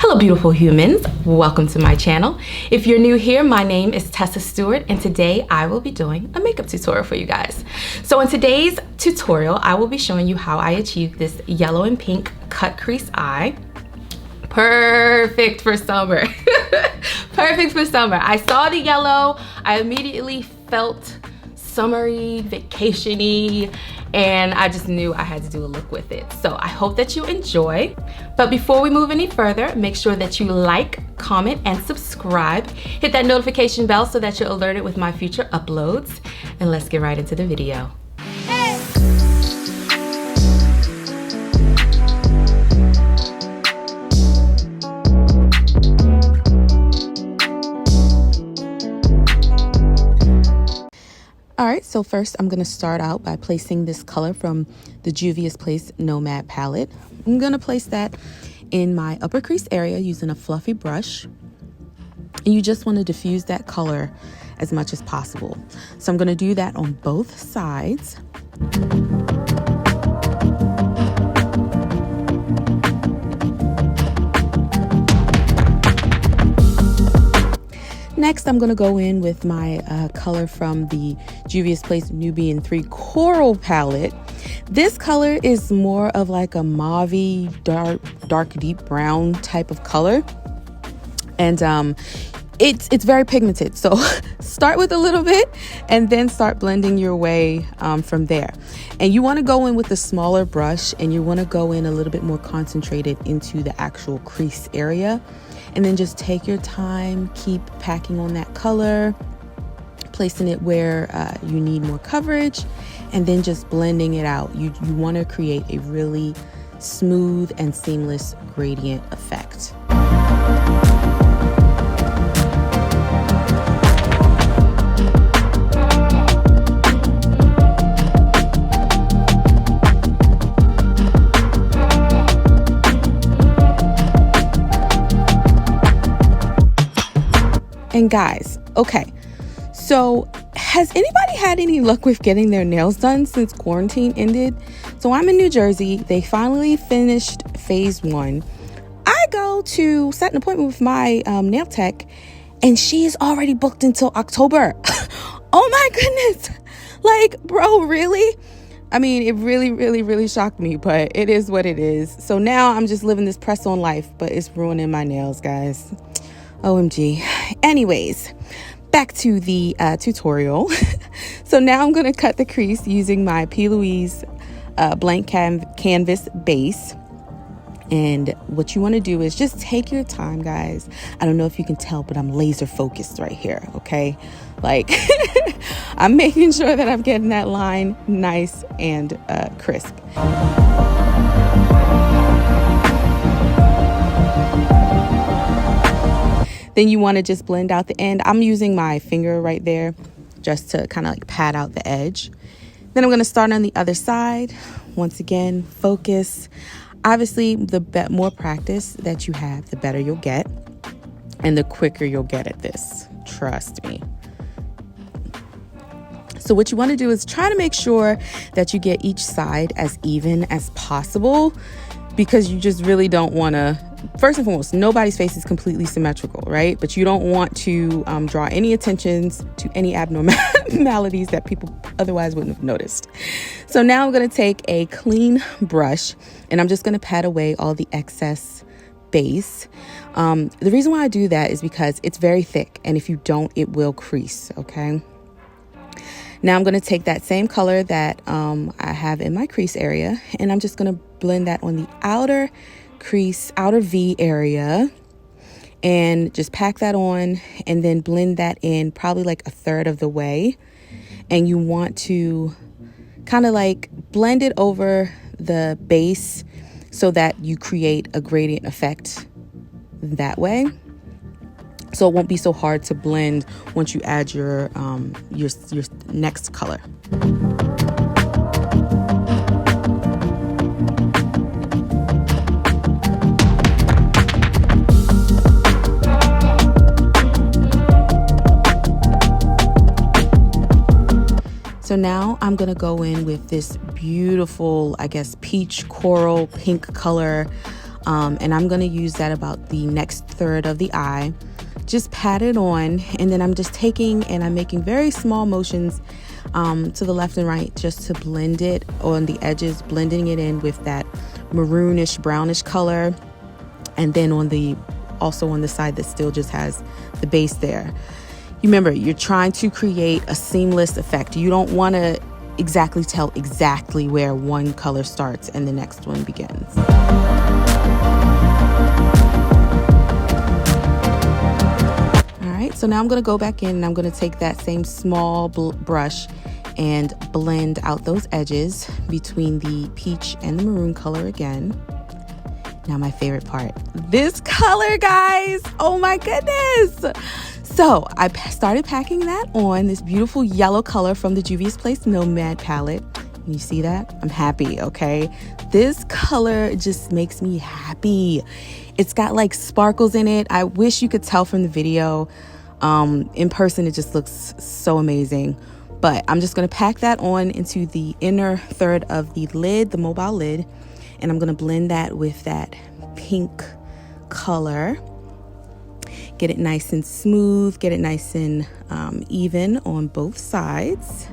Hello beautiful humans, welcome to my channel. If you're new here, my name is Tessa Stewart and today I will be doing a makeup tutorial for you guys. So in today's tutorial, I will be showing you how I achieved this yellow and pink cut crease eye. Perfect for summer. Perfect for summer. I saw the yellow, I immediately felt summery, vacation-y, and I just knew I had to do a look with it. So I hope that you enjoy. But before we move any further, make sure that you like, comment, and subscribe. Hit that notification bell so that you're alerted with my future uploads. And let's get right into the video. Alright, so first I'm going to start out by placing this color from the Juvias Place Nomad palette. I'm going to place that in my upper crease area using a fluffy brush. And you just want to diffuse that color as much as possible. So I'm going to do that on both sides. Next, I'm going to go in with my color from the Juvias Place Nubian 3 Coral palette. This color is more of like a mauve, dark deep brown type of color. And it's very pigmented. So start with a little bit and then start blending your way from there. And you want to go in with a smaller brush and you want to go in a little bit more concentrated into the actual crease area. And then just take your time, keep packing on that color, placing it where you need more coverage, and then just blending it out. You want to create a really smooth and seamless gradient effect. And guys, okay, so has anybody had any luck with getting their nails done since quarantine ended? So I'm in New Jersey. They finally finished phase 1. I go to set an appointment with my nail tech and she is already booked until October. Oh my goodness. Like, bro, really? I mean, it really shocked me, but it is what it is. So now I'm just living this press-on life, but it's ruining my nails, guys. OMG. Anyways, back to the tutorial. So now I'm going to cut the crease using my P. Louise blank canvas base. And what you want to do is just take your time, guys. I don't know if you can tell, but I'm laser focused right here, okay? Like, I'm making sure that I'm getting that line nice and crisp. Then you want to just blend out the end. I'm using my finger right there just to kind of like pat out the edge. Then I'm going to start on the other side. Once again, focus. Obviously, the more practice that you have, the better you'll get. And the quicker you'll get at this. Trust me. So what you want to do is try to make sure that you get each side as even as possible, because you just really don't want to, first and foremost, nobody's face is completely symmetrical, right? But you don't want to draw any attentions to any abnormalities that people otherwise wouldn't have noticed. So now I'm going to take a clean brush and I'm just going to pat away all the excess base. The reason why I do that is because it's very thick, and if you don't, it will crease, okay? Now I'm going to take that same color that I have in my crease area, and I'm just going to blend that on the outer crease, outer V area, and just pack that on and then blend that in probably like a third of the way. And you want to kind of like blend it over the base so that you create a gradient effect that way. So it won't be so hard to blend once you add your next color. So now I'm gonna go in with this beautiful, I guess, peach coral pink color. And I'm gonna use that about the next third of the eye. Just pat it on, and then I'm just taking and I'm making very small motions to the left and right just to blend it on the edges, blending it in with that maroonish brownish color, and then also on the side that still just has the base there. You remember, you're trying to create a seamless effect. You don't want to exactly tell exactly where one color starts and the next one begins. So now I'm going to go back in and I'm going to take that same small brush and blend out those edges between the peach and the maroon color again. Now my favorite part, this color, guys. Oh my goodness. So I started packing that on, this beautiful yellow color from the Juvias Place Nomad palette. You see that? I'm happy, okay? This color just makes me happy. It's got like sparkles in it. I wish you could tell from the video. In person, it just looks so amazing. But I'm just going to pack that on into the inner third of the lid, the mobile lid. And I'm going to blend that with that pink color. Get it nice and smooth. Get it nice and even on both sides.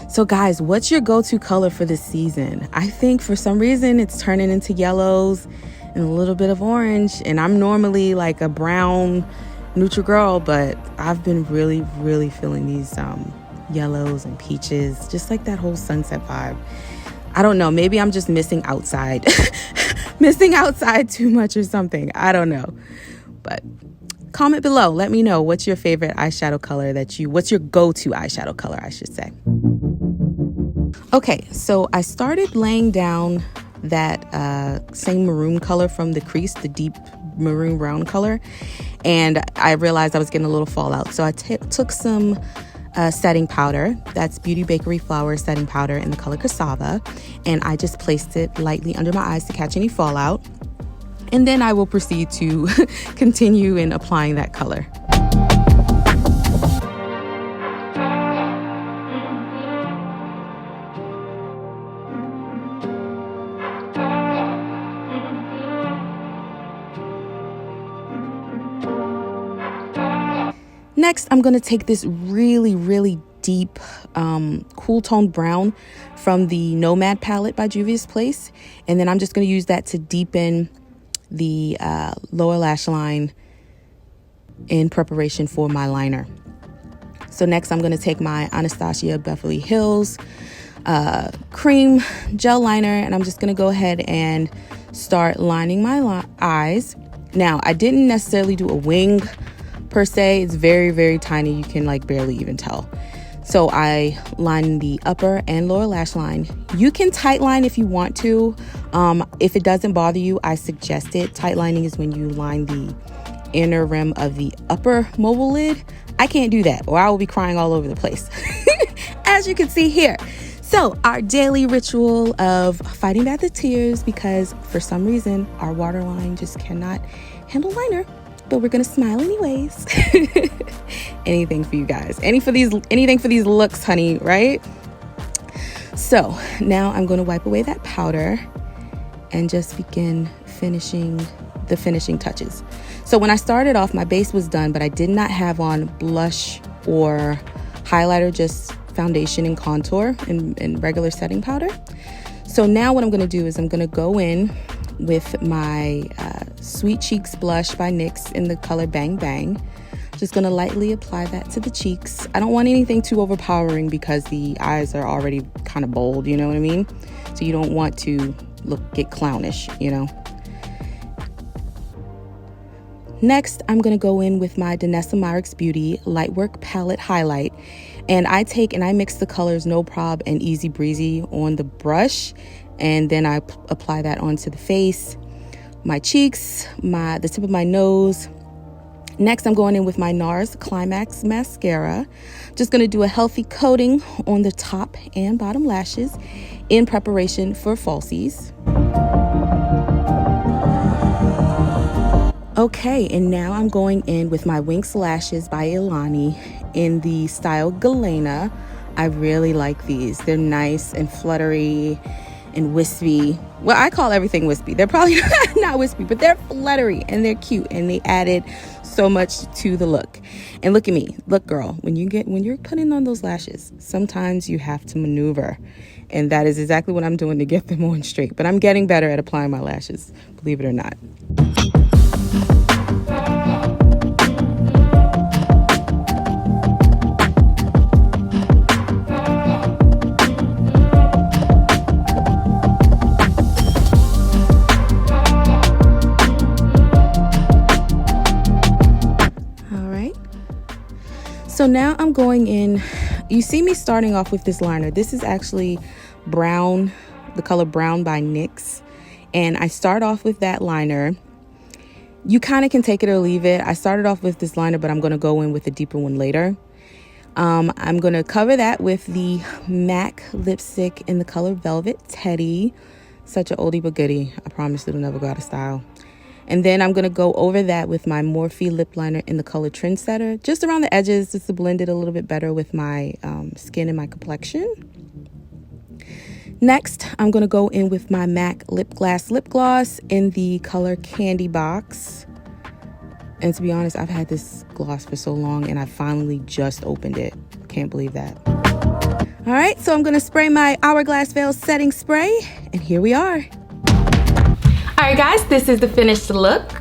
So guys, what's your go-to color for this season? I think for some reason it's turning into yellows and a little bit of orange, and I'm normally like a brown neutral girl, but I've been really feeling these yellows and peaches, just like that whole sunset vibe. I don't know, maybe I'm just missing outside missing outside too much or something. I don't know, but comment below, let me know what's your favorite eyeshadow color what's your go-to eyeshadow color, I should say. Okay, so I started laying down that same maroon color from the crease, the deep maroon brown color, and I realized I was getting a little fallout, so I took some setting powder. That's Beauty Bakerie Flower setting powder in the color Cassava, and I just placed it lightly under my eyes to catch any fallout, and then I will proceed to continue in applying that color. Next, I'm going to take this really deep cool tone brown from the Nomad palette by Juvias Place, and then I'm just going to use that to deepen the lower lash line in preparation for my liner. So next, I'm going to take my Anastasia Beverly Hills cream gel liner, and I'm just going to go ahead and start lining my eyes. Now, I didn't necessarily do a wing per se. It's very tiny. You can like barely even tell. So I line the upper and lower lash line. You can tight line if you want to. If it doesn't bother you, I suggest it. Tight lining is when you line the inner rim of the upper mobile lid. I can't do that, or I will be crying all over the place, as you can see here. So our daily ritual of fighting back the tears, because for some reason our waterline just cannot handle liner. But we're gonna smile anyways. Anything for you guys. Anything for these looks, honey, right? So now I'm gonna wipe away that powder and just begin finishing the finishing touches. So when I started off, my base was done, but I did not have on blush or highlighter, just foundation and contour and regular setting powder. So now what I'm gonna do is I'm gonna go in with my Sweet Cheeks blush by NYX in the color Bang Bang. Just gonna lightly apply that to the cheeks. I don't want anything too overpowering because the eyes are already kind of bold, you know what I mean? So you don't want to get clownish, you know? Next, I'm gonna go in with my Danessa Myricks Beauty Lightwork Palette Highlight. And I mix the colors No Prob and Easy Breezy on the brush. And then I apply that onto the face, my cheeks, the tip of my nose. Next, I'm going in with my Nars Climax mascara. Just going to do a healthy coating on the top and bottom lashes in preparation for falsies. Okay, and now I'm going in with my WinxLashes by Elianny in the style Galena. I really like these. They're nice and fluttery, and wispy. Well, I call everything wispy. They're probably not wispy, but they're fluttery and they're cute, and they added so much to the look. And look at me. Look, girl, when you're putting on those lashes, sometimes you have to maneuver. And that is exactly what I'm doing to get them on straight. But I'm getting better at applying my lashes, believe it or not. So now I'm going in. You see me starting off with this liner. This is actually brown, the color Brown by NYX. And I start off with that liner. You kind of can take it or leave it. I started off with this liner, but I'm going to go in with a deeper one later. I'm going to cover that with the MAC lipstick in the color Velvet Teddy. Such an oldie but goodie. I promise it'll never go out of style. And then I'm going to go over that with my Morphe lip liner in the color Trendsetter, just around the edges, just to blend it a little bit better with my skin and my complexion. Next, I'm going to go in with my MAC lip gloss in the color Candy Box. And to be honest, I've had this gloss for so long, and I finally just opened it. Can't believe that. All right, so I'm going to spray my Hourglass Veil setting spray, and here we are. All right, guys, this is the finished look.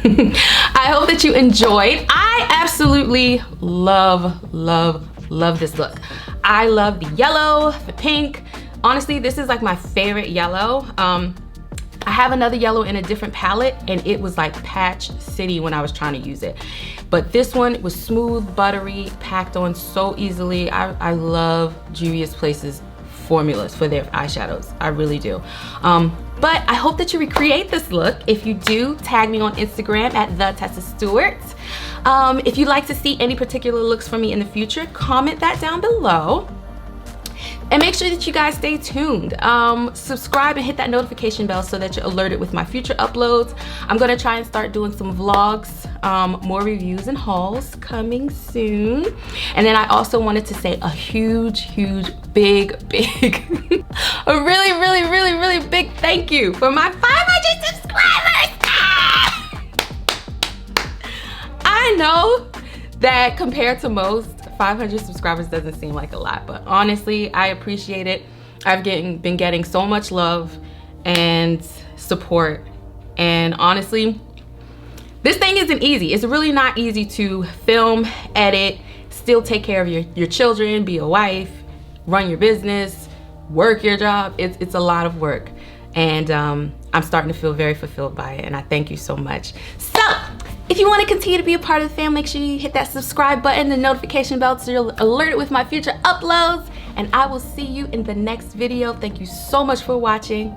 I hope that you enjoyed. I absolutely love this look. I love the yellow, the pink. Honestly, this is like my favorite yellow. I have another yellow in a different palette, and it was like Patch City when I was trying to use it. But this one was smooth, buttery, packed on so easily. I love Juvias Place's formulas for their eyeshadows. I really do. But I hope that you recreate this look. If you do, tag me on Instagram at the Tessa Stewart. If you'd like to see any particular looks from me in the future, comment that down below. And make sure that you guys stay tuned. Subscribe and hit that notification bell so that you're alerted with my future uploads. I'm gonna try and start doing some vlogs, more reviews and hauls coming soon. And then I also wanted to say a huge, big, a really big thank you for my 500 subscribers. I know that compared to most, 500 subscribers doesn't seem like a lot, but honestly, I appreciate it. I've been getting so much love and support, and honestly, this thing isn't easy. It's really not easy to film, edit, still take care of your children, be a wife, run your business, work your job. It's a lot of work, and I'm starting to feel very fulfilled by it, and I thank you so much. So if you want to continue to be a part of the fam, make sure you hit that subscribe button, the notification bell, so you're alerted with my future uploads. And I will see you in the next video. Thank you so much for watching.